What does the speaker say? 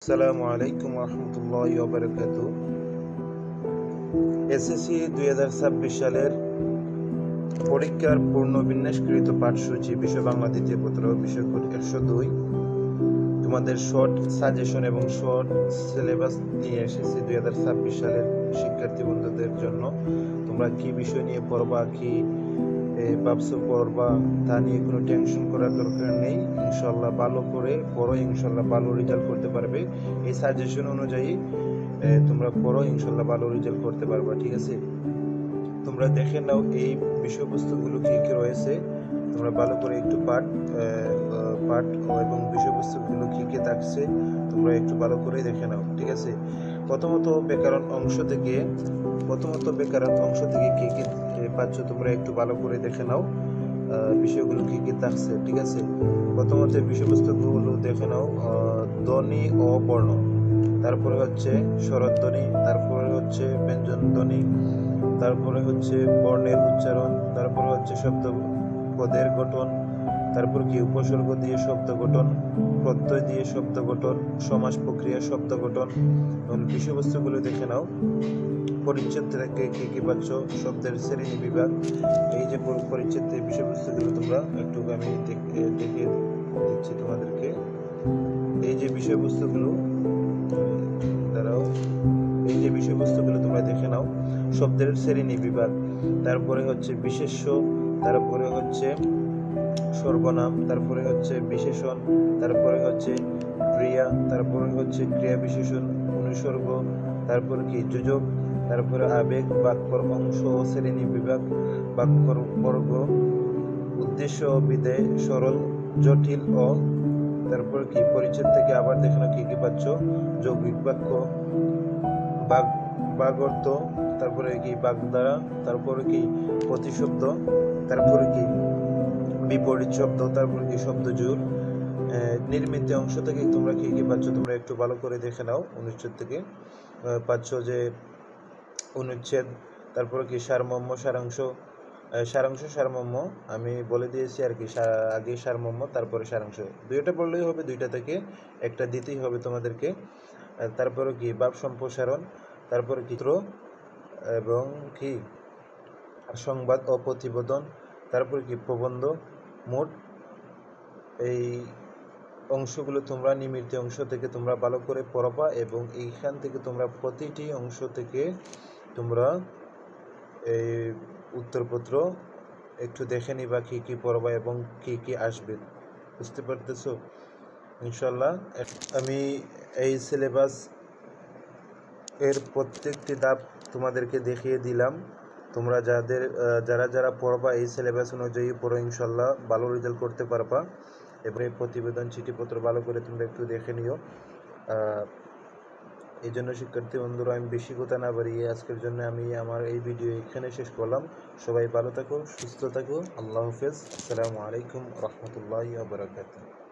আসসালামু আলাইকুম রহমতুল্লাহি ওয়া বারাকাতুহু। এসএসসি 2026 সালের পরীক্ষার পূর্ণ বিন্যাসকৃত পাঠসূচি বিষয় বাংলা দ্বিতীয় পত্র বিষয় কোড 102 তোমাদের শর্ট সাজেশন এবং শর্ট সিলেবাস নিয়ে এসেছি 2026 সালের শিক্ষার্থী বন্ধুদের জন্য। তোমরা কি বিষয় নিয়ে পড়বা, কি ভাবছো পড়বা, তা নিয়ে কোনো টেনশন করার দরকার নেই। ইনশাল্লাহ ভালো করে পড়ো, ইনশাল্লাহ ভালো রেজাল্ট করতে পারবে। এই সাজেশন অনুযায়ী তোমরা পড়ো, ইনশাল্লাহ ভালো রেজাল্ট করতে পারবা। ঠিক আছে, তোমরা দেখে নাও এই বিষয়বস্তুগুলো কি কি রয়েছে। তোমরা ভালো করে একটু পাঠ এবং বিষয়বস্তুগুলো কি কি থাকছে তোমরা একটু ভালো করে দেখে নাও। ঠিক আছে, প্রথমত ব্যাকরণ অংশ থেকে কি কি পাচ্ছ তোমরা একটু ভালো করে দেখে নাও। বিষয়গুলো কি কি থাকছে। ঠিক আছে, প্রথমত বিষয়বস্তুগুলো দেখে নাও। ধ্বনি ও বর্ণ, তারপরে হচ্ছে স্বরধ্বনি, তারপরে হচ্ছে ব্যঞ্জন ধ্বনি, তারপরে হচ্ছে বর্ণের উচ্চারণ, তারপরে হচ্ছে শব্দ পদের গঠন, তারপর কি উপসর্গ দিয়ে শব্দ গঠন, প্রত্যয় দিয়ে শব্দ গঠন, সমাস প্রক্রিয়া, শব্দ গঠন। বিষয়বস্তুগুলো দেখে নাও। পরিচ্ছেদ থেকে কি কি পাচ্ছ, শব্দের শ্রেণী বিভাগ। এই যে পরিচ্ছেদের বিষয়বস্তুগুলো তোমরা একটু আমি দেখিয়ে দিচ্ছি তোমাদেরকে। এই যে বিষয়বস্তুগুলো দাঁড়াও, এই যে বিষয়বস্তুগুলো তোমরা দেখে নাও। শব্দের শ্রেণী বিভাগ, তারপরে হচ্ছে বিশেষ্য, তারপরে হচ্ছে সর্বনাম, তারপরে হচ্ছে বিশেষণ, তারপরে হচ্ছে ক্রিয়া, তারপরে হচ্ছে ক্রিয়া বিশেষণ, অনুসর্গ, তারপর কি যোজক, তারপরে আবেগ, বাক্যর অংশ ও শ্রেণী বিভাগ, বাক্যর বর্গ, উদ্দেশ্য ও বিধেয়, সরল, জটিল ও তারপর কি পরিচ্ছেদ থেকে আবার দেখানো কি কি পাচ্ছ, যৌগিক বাক্য, বাগর্থ, তারপরে কি বাগধারা, তারপরে কি প্রতিশব্দ, তারপরে কি বিপরীত শব্দ, তারপরে কি শব্দজোড়। নির্মিত অংশ থেকে তোমরা কি কি পাচ্ছ তোমরা একটু ভালো করে দেখে নাও। অনুচ্ছেদ থেকে পাচ্ছ যে অনুচ্ছেদ, তারপরে কি সারমর্ম, সারমর্ম আমি বলে দিয়েছি আর কি। আগে সারমর্ম, তারপরে সারাংশ, দুইটা বললেই হবে, দুইটা থেকে একটা দিতেই হবে তোমাদেরকে। তারপরে কি ভাব সম্প্রসারণ, তারপরে চিত্র এবং কি সংবাদ ও প্রতিবেদন, তারপরে কি প্রবন্ধ। মোট এই অংশগুলো তোমরা নিমিত্ত অংশ থেকে তোমরা ভালো করে পড়বা এবং এইখান থেকে তোমরা প্রতিটি অংশ থেকে তোমরা এই উত্তরপত্র একটু দেখে নিবা কি কি পড়বা এবং কি কি আসবে। বুঝতে পারতেছো? ইনশাল্লাহ আমি এই সিলেবাস এর প্রত্যেকটি ধাপ তোমাদেরকে দেখিয়ে দিলাম। তোমরা যারা পড়বা এই সিলেবাস অনুযায়ী পড়ো, ইনশাল্লাহ ভালো রেজাল্ট করতে পারবা। এবারে প্রতিবেদন চিঠিপত্র ভালো করে তোমরা একটু দেখে নিও। এই জন্য শিক্ষার্থী বন্ধুরা, আমি বেশি কথা না বাড়িয়ে আজকের জন্য আমি আমার এই ভিডিও এখানে শেষ করলাম। সবাই ভালো থাকো, সুস্থ থাকো। আল্লাহ হাফেজ। আসসালামু আলাইকুম রহমতুল্লাহি ওয়া বারাকাতুহু।